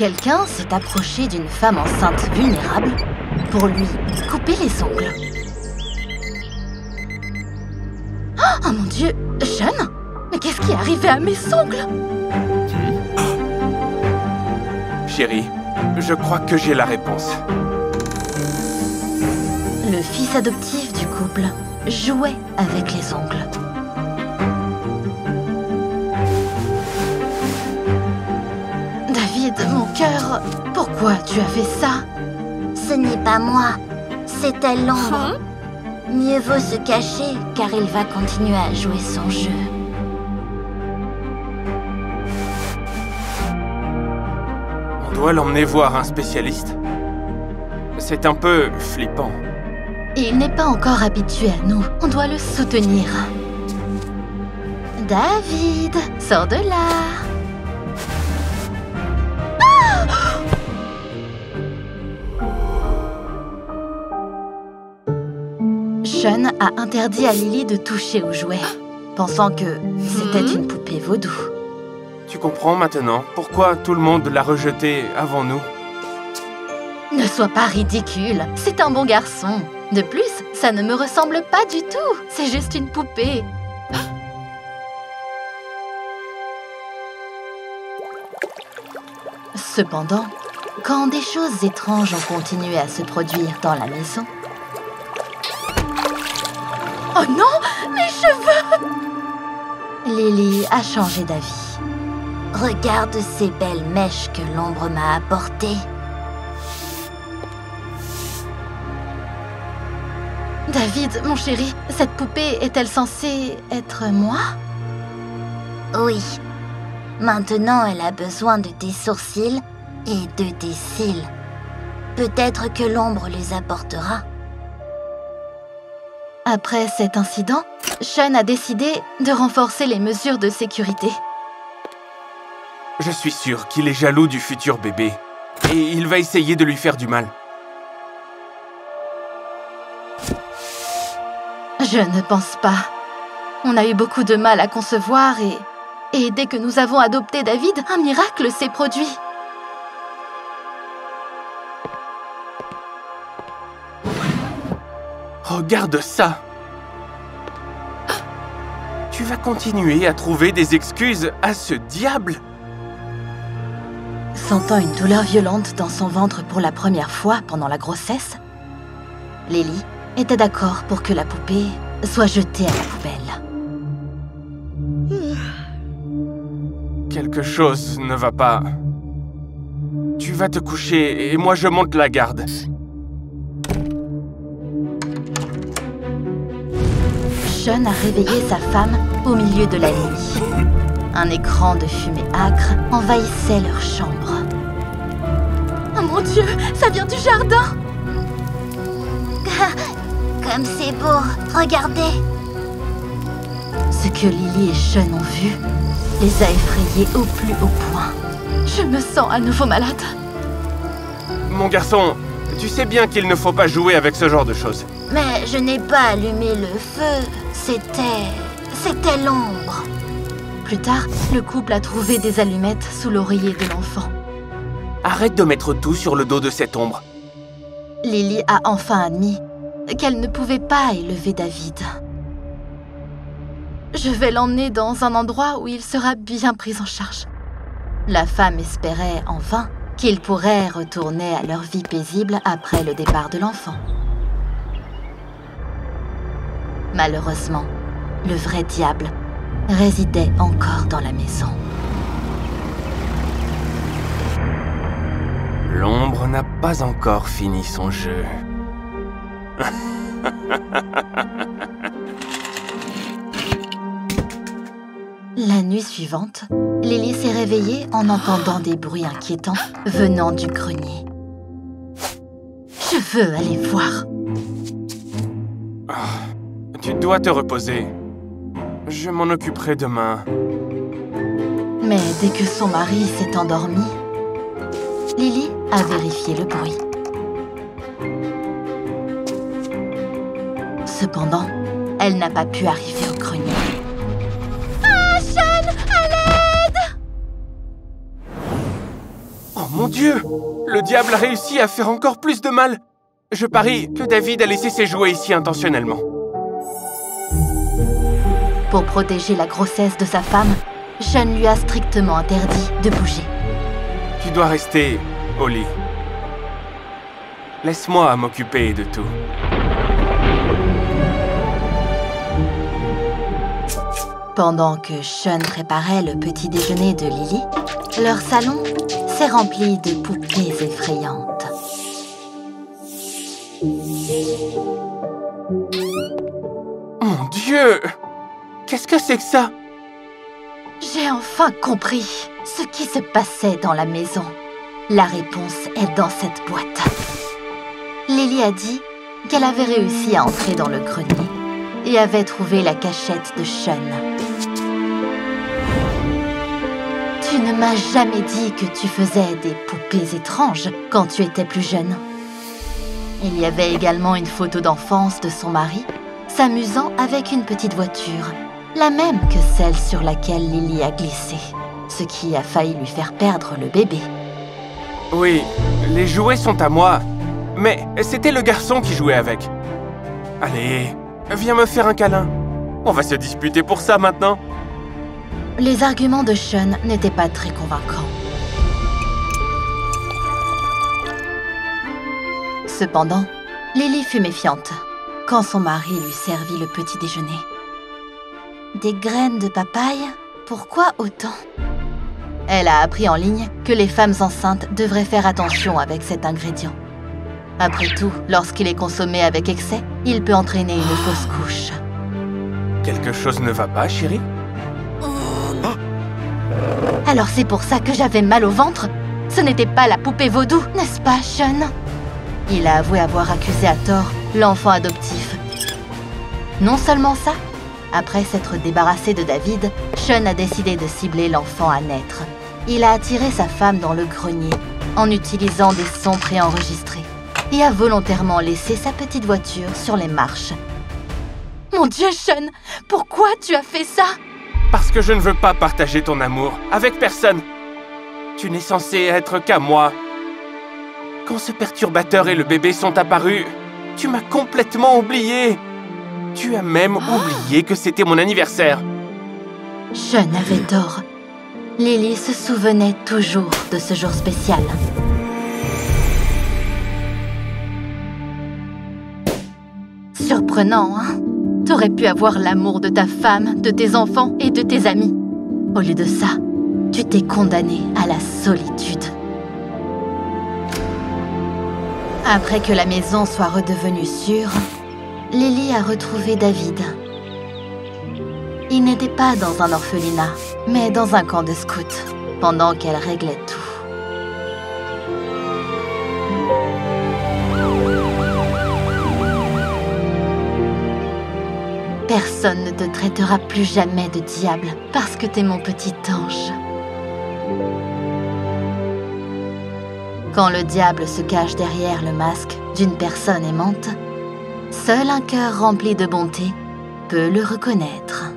Quelqu'un s'est approché d'une femme enceinte vulnérable pour lui couper les ongles. Oh mon Dieu, Sean? Mais qu'est-ce qui est arrivé à mes ongles? Chérie, je crois que j'ai la réponse. Le fils adoptif du couple jouait avec les ongles. David, mon cœur, pourquoi tu as fait ça? Ce n'est pas moi, c'était l'ombre. Mieux vaut se cacher, car il va continuer à jouer son jeu. On doit l'emmener voir un spécialiste. C'est un peu flippant. Il n'est pas encore habitué à nous. On doit le soutenir. David, sors de là. Sean a interdit à Lily de toucher aux jouets, pensant que c'était une poupée vaudou. Tu comprends maintenant pourquoi tout le monde l'a rejetée avant nous? Ne sois pas ridicule, c'est un bon garçon. De plus, ça ne me ressemble pas du tout. C'est juste une poupée. Cependant, quand des choses étranges ont continué à se produire dans la maison... Oh non, mes cheveux! Lily a changé d'avis. Regarde ces belles mèches que l'ombre m'a apportées. David, mon chéri, cette poupée est-elle censée être moi? Oui. Maintenant, elle a besoin de tes sourcils et de tes cils. Peut-être que l'ombre les apportera. Après cet incident, Sean a décidé de renforcer les mesures de sécurité. Je suis sûr qu'il est jaloux du futur bébé. Et il va essayer de lui faire du mal. Je ne pense pas. On a eu beaucoup de mal à concevoir et dès que nous avons adopté David, un miracle s'est produit. Regarde ça! Tu vas continuer à trouver des excuses à ce diable? Sentant une douleur violente dans son ventre pour la première fois pendant la grossesse, Lily était d'accord pour que la poupée soit jetée à la poubelle. Quelque chose ne va pas. Tu vas te coucher et moi je monte la garde. Sean a réveillé sa femme au milieu de la nuit. Un écran de fumée âcre envahissait leur chambre. Oh mon Dieu, ça vient du jardin! Comme c'est beau, regardez! Ce que Lily et Sean ont vu les a effrayés au plus haut point. Je me sens à nouveau malade. Mon garçon, tu sais bien qu'il ne faut pas jouer avec ce genre de choses. Mais je n'ai pas allumé le feu. C'était l'ombre. Plus tard, le couple a trouvé des allumettes sous l'oreiller de l'enfant. Arrête de mettre tout sur le dos de cette ombre. Lily a enfin admis qu'elle ne pouvait pas élever David. Je vais l'emmener dans un endroit où il sera bien pris en charge. La femme espérait en vain qu'ils pourraient retourner à leur vie paisible après le départ de l'enfant. Malheureusement, le vrai diable résidait encore dans la maison. L'ombre n'a pas encore fini son jeu. La nuit suivante, Lily s'est réveillée en entendant des bruits inquiétants venant du grenier. Je veux aller voir. Tu dois te reposer. Je m'en occuperai demain. Mais dès que son mari s'est endormi, Lily a vérifié le bruit. Cependant, elle n'a pas pu arriver au grenier. Oh mon Dieu! Le diable a réussi à faire encore plus de mal! Je parie que David a laissé ses jouets ici intentionnellement. Pour protéger la grossesse de sa femme, Sean lui a strictement interdit de bouger. Tu dois rester au lit. Laisse-moi m'occuper de tout. Pendant que Sean préparait le petit déjeuner de Lily, leur salon s'est rempli de poupées effrayantes. Mon Dieu! Qu'est-ce que c'est que ça? J'ai enfin compris ce qui se passait dans la maison. La réponse est dans cette boîte. Lily a dit qu'elle avait réussi à entrer dans le grenier et avait trouvé la cachette de Sean. Tu ne m'as jamais dit que tu faisais des poupées étranges quand tu étais plus jeune. Il y avait également une photo d'enfance de son mari, s'amusant avec une petite voiture, la même que celle sur laquelle Lily a glissé, ce qui a failli lui faire perdre le bébé. Oui, les jouets sont à moi, mais c'était le garçon qui jouait avec. Allez, viens me faire un câlin. On va se disputer pour ça maintenant. Les arguments de Sean n'étaient pas très convaincants. Cependant, Lily fut méfiante quand son mari lui servit le petit déjeuner. Des graines de papaye? Pourquoi autant? Elle a appris en ligne que les femmes enceintes devraient faire attention avec cet ingrédient. Après tout, lorsqu'il est consommé avec excès, il peut entraîner une fausse couche. Quelque chose ne va pas, chérie? Alors c'est pour ça que j'avais mal au ventre? Ce n'était pas la poupée vaudou, n'est-ce pas, Sean? Il a avoué avoir accusé à tort l'enfant adoptif. Non seulement ça, après s'être débarrassé de David, Sean a décidé de cibler l'enfant à naître. Il a attiré sa femme dans le grenier en utilisant des sons préenregistrés et a volontairement laissé sa petite voiture sur les marches. Mon Dieu, Sean, pourquoi tu as fait ça? Parce que je ne veux pas partager ton amour avec personne. Tu n'es censé être qu'à moi. Quand ce perturbateur et le bébé sont apparus, tu m'as complètement oublié. Tu as même oublié que c'était mon anniversaire. Sean avait tort. Lily se souvenait toujours de ce jour spécial. Surprenant, hein? T'aurais pu avoir l'amour de ta femme, de tes enfants et de tes amis. Au lieu de ça, tu t'es condamné à la solitude. Après que la maison soit redevenue sûre, Lily a retrouvé David. Il n'était pas dans un orphelinat, mais dans un camp de scouts, pendant qu'elle réglait tout. Personne ne te traitera plus jamais de diable parce que t'es mon petit ange. Quand le diable se cache derrière le masque d'une personne aimante, seul un cœur rempli de bonté peut le reconnaître.